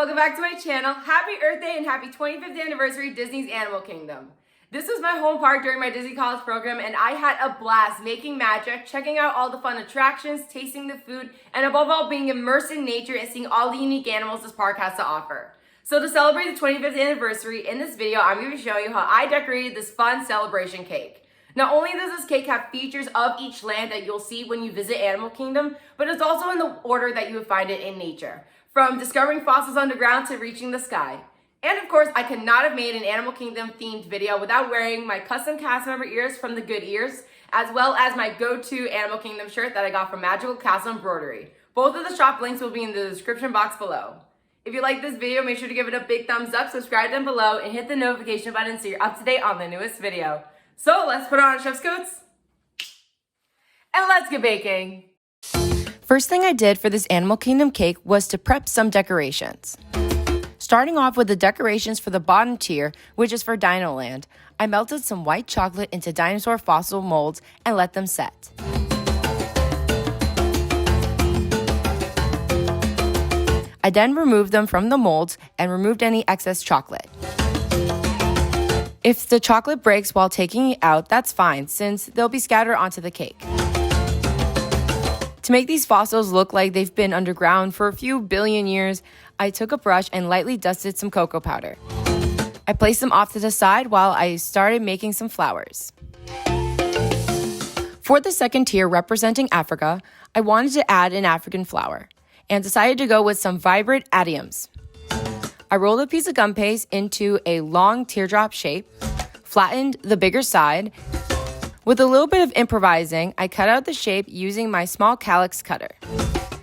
welcome back to my channel. Happy Earth Day and happy 25th anniversary Disney's Animal Kingdom. This was my home park during my Disney College program and I had a blast making magic, checking out all the fun attractions, tasting the food, and above all being immersed in nature and seeing all the unique animals this park has to offer. So to celebrate the 25th anniversary, in this video I'm going to be showing you how I decorated this fun celebration cake. Not only does this cake have features of each land that you'll see when you visit Animal Kingdom, but it's also in the order that you would find it in nature. From discovering fossils underground to reaching the sky. And of course, I could not have made an Animal Kingdom themed video without wearing my custom cast member ears from the Good Ears, as well as my go-to Animal Kingdom shirt that I got from Magical Castle Embroidery. Both of the shop links will be in the description box below. If you like this video, make sure to give it a big thumbs up, subscribe down below, and hit the notification button so you're up to date on the newest video. So let's put on our chef's coats, and let's get baking. First thing I did for this Animal Kingdom cake was to prep some decorations. Starting off with the decorations for the bottom tier, which is for Dino Land, I melted some white chocolate into dinosaur fossil molds and let them set. I then removed them from the molds and removed any excess chocolate. If the chocolate breaks while taking it out, that's fine, since they'll be scattered onto the cake. To make these fossils look like they've been underground for a few billion years, I took a brush and lightly dusted some cocoa powder. I placed them off to the side while I started making some flowers. For the second tier representing Africa, I wanted to add an African flower and decided to go with some vibrant adiums. I rolled a piece of gum paste into a long teardrop shape, flattened the bigger side. With a little bit of improvising, I cut out the shape using my small calyx cutter.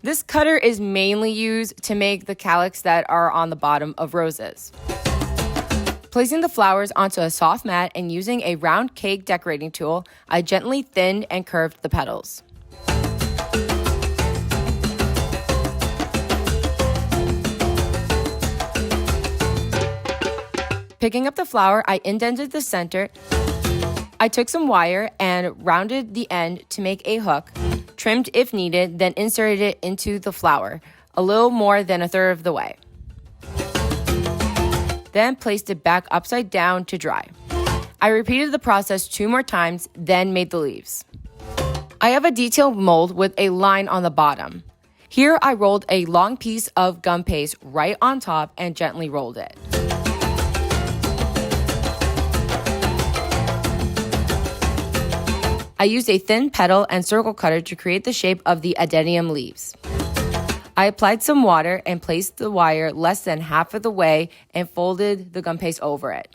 This cutter is mainly used to make the calyx that are on the bottom of roses. Placing the flowers onto a soft mat and using a round cake decorating tool, I gently thinned and curved the petals. Picking up the flower, I indented the center. I took some wire and rounded the end to make a hook, trimmed if needed, then inserted it into the flower, a little more than a third of the way. Then placed it back upside down to dry. I repeated the process 2 more times, then made the leaves. I have a detailed mold with a line on the bottom. Here I rolled a long piece of gum paste right on top and gently rolled it. I used a thin petal and circle cutter to create the shape of the adenium leaves. I applied some water and placed the wire less than half of the way and folded the gum paste over it.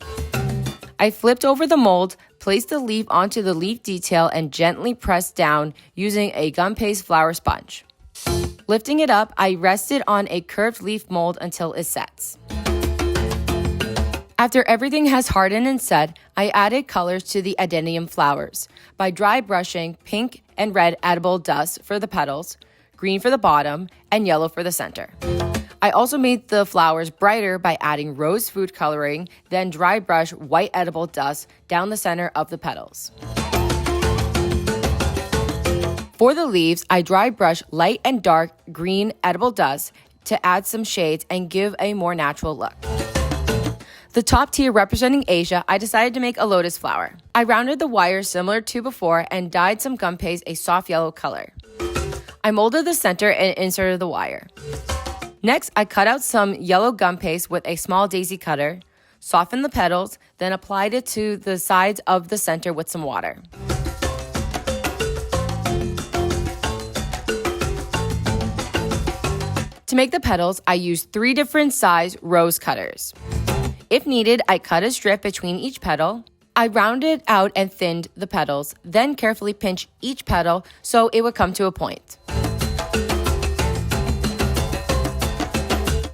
I flipped over the mold, placed the leaf onto the leaf detail and gently pressed down using a gum paste flower sponge. Lifting it up, I rested on a curved leaf mold until it sets. After everything has hardened and set, I added colors to the adenium flowers by dry brushing pink and red edible dust for the petals, green for the bottom, and yellow for the center. I also made the flowers brighter by adding rose food coloring, then dry brush white edible dust down the center of the petals. For the leaves, I dry brush light and dark green edible dust to add some shades and give a more natural look. The top tier representing Asia, I decided to make a lotus flower. I rounded the wire similar to before and dyed some gum paste a soft yellow color. I molded the center and inserted the wire. Next, I cut out some yellow gum paste with a small daisy cutter, softened the petals, then applied it to the sides of the center with some water. To make the petals, I used 3 different size rose cutters. If needed, I cut a strip between each petal. I rounded out and thinned the petals, then carefully pinched each petal so it would come to a point.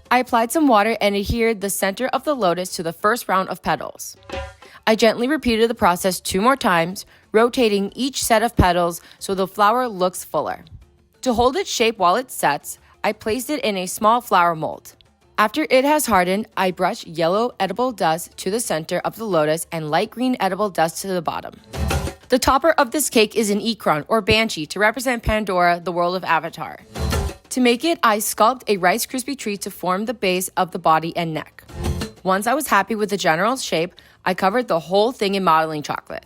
I applied some water and adhered the center of the lotus to the first round of petals. I gently repeated the process 2 more times, rotating each set of petals so the flower looks fuller. To hold its shape while it sets, I placed it in a small flower mold. After it has hardened, I brush yellow edible dust to the center of the lotus and light green edible dust to the bottom. The topper of this cake is an ikron or banshee to represent Pandora, the world of Avatar. To make it, I sculpt a Rice Krispie treat to form the base of the body and neck. Once I was happy with the general shape, I covered the whole thing in modeling chocolate.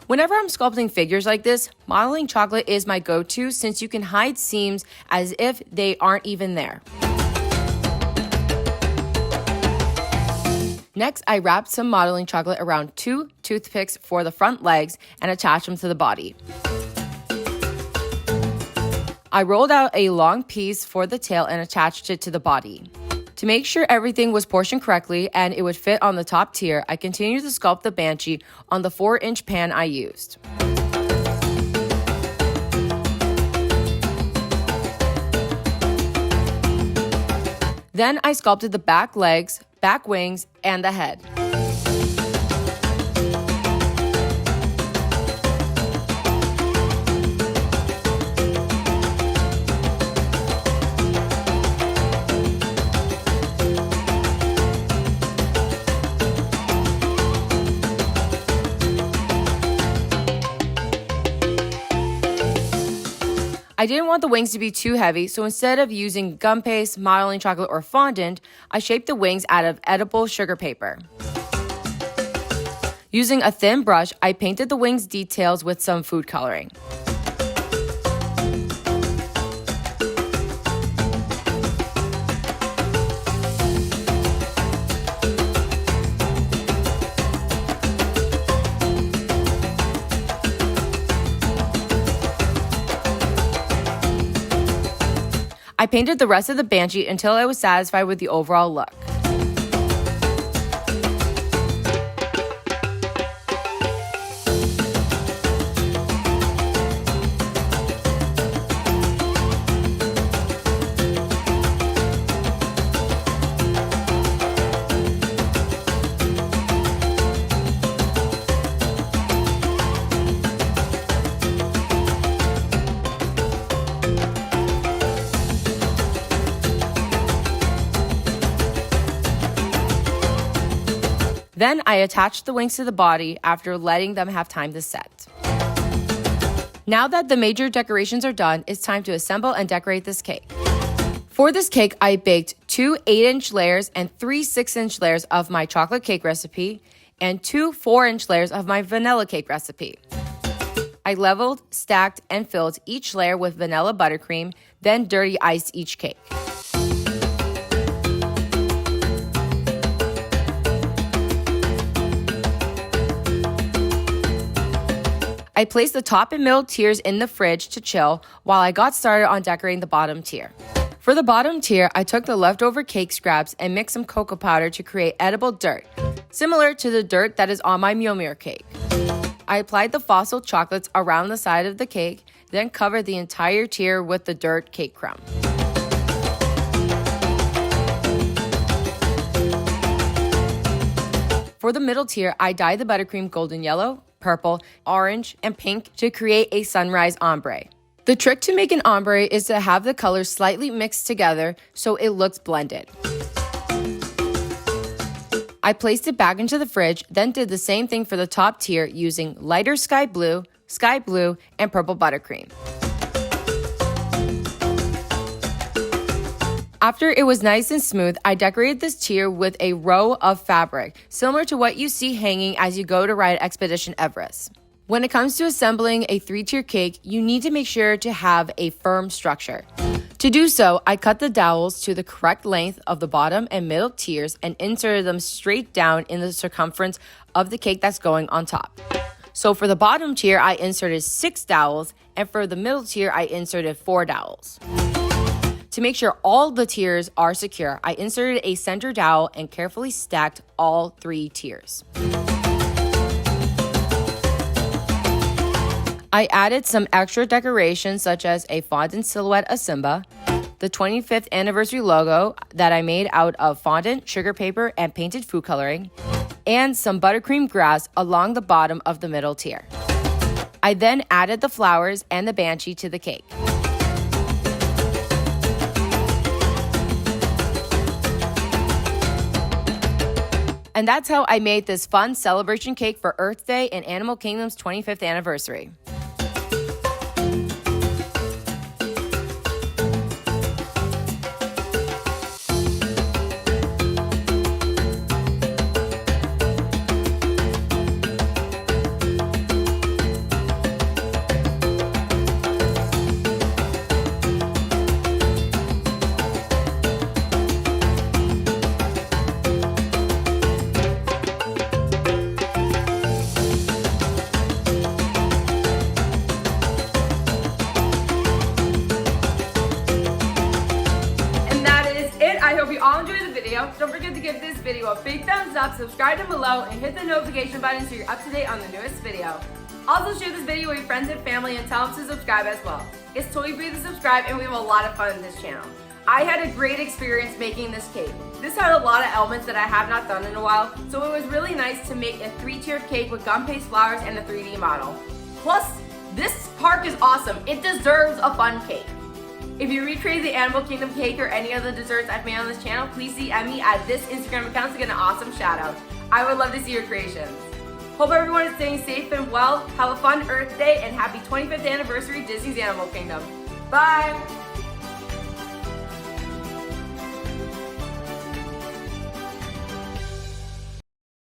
Whenever I'm sculpting figures like this, modeling chocolate is my go-to since you can hide seams as if they aren't even there. Next, I wrapped some modeling chocolate around 2 toothpicks for the front legs and attached them to the body. I rolled out a long piece for the tail and attached it to the body. To make sure everything was portioned correctly and it would fit on the top tier, I continued to sculpt the banshee on the 4-inch pan I used. Then I sculpted the back legs, back wings, and the head. I didn't want the wings to be too heavy, so instead of using gum paste, modeling chocolate, or fondant, I shaped the wings out of edible sugar paper. Using a thin brush, I painted the wings details with some food coloring. I painted the rest of the banshee until I was satisfied with the overall look. Then I attached the wings to the body after letting them have time to set. Now that the major decorations are done, it's time to assemble and decorate this cake. For this cake, I baked 2 8-inch layers and 3 6-inch layers of my chocolate cake recipe and 2 4-inch layers of my vanilla cake recipe. I leveled, stacked, and filled each layer with vanilla buttercream, then dirty iced each cake. I placed the top and middle tiers in the fridge to chill while I got started on decorating the bottom tier. For the bottom tier, I took the leftover cake scraps and mixed some cocoa powder to create edible dirt, similar to the dirt that is on my mule mirror cake. I applied the fossil chocolates around the side of the cake, then covered the entire tier with the dirt cake crumb. For the middle tier, I dyed the buttercream golden yellow, purple, orange, and pink to create a sunrise ombre. The trick to make an ombre is to have the colors slightly mixed together so it looks blended. I placed it back into the fridge, then did the same thing for the top tier using lighter sky blue, and purple buttercream. After it was nice and smooth, I decorated this tier with a row of fabric, similar to what you see hanging as you go to ride Expedition Everest. When it comes to assembling a 3-tier cake, you need to make sure to have a firm structure. To do so, I cut the dowels to the correct length of the bottom and middle tiers and inserted them straight down in the circumference of the cake that's going on top. So for the bottom tier, I inserted 6 dowels, and for the middle tier, I inserted 4 dowels. To make sure all the tiers are secure, I inserted a center dowel and carefully stacked all 3 tiers. I added some extra decorations such as a fondant silhouette of Simba, the 25th anniversary logo that I made out of fondant, sugar paper, and painted food coloring, and some buttercream grass along the bottom of the middle tier. I then added the flowers and the banshee to the cake. And that's how I made this fun celebration cake for Earth Day and Animal Kingdom's 25th anniversary. I hope you all enjoyed the video. Don't forget to give this video a big thumbs up, subscribe down below, and hit the notification button so you're up to date on the newest video. Also share this video with your friends and family and tell them to subscribe as well. It's totally free to subscribe and we have a lot of fun in this channel. I had a great experience making this cake. This had a lot of elements that I have not done in a while, so it was really nice to make a 3-tiered cake with gum paste flowers and a 3D model. Plus, this park is awesome. It deserves a fun cake. If you recreate the Animal Kingdom cake or any of the desserts I've made on this channel, please DM me at this Instagram account to get an awesome shout out. I would love to see your creations. Hope everyone is staying safe and well. Have a fun Earth Day and happy 25th anniversary Disney's Animal Kingdom. Bye!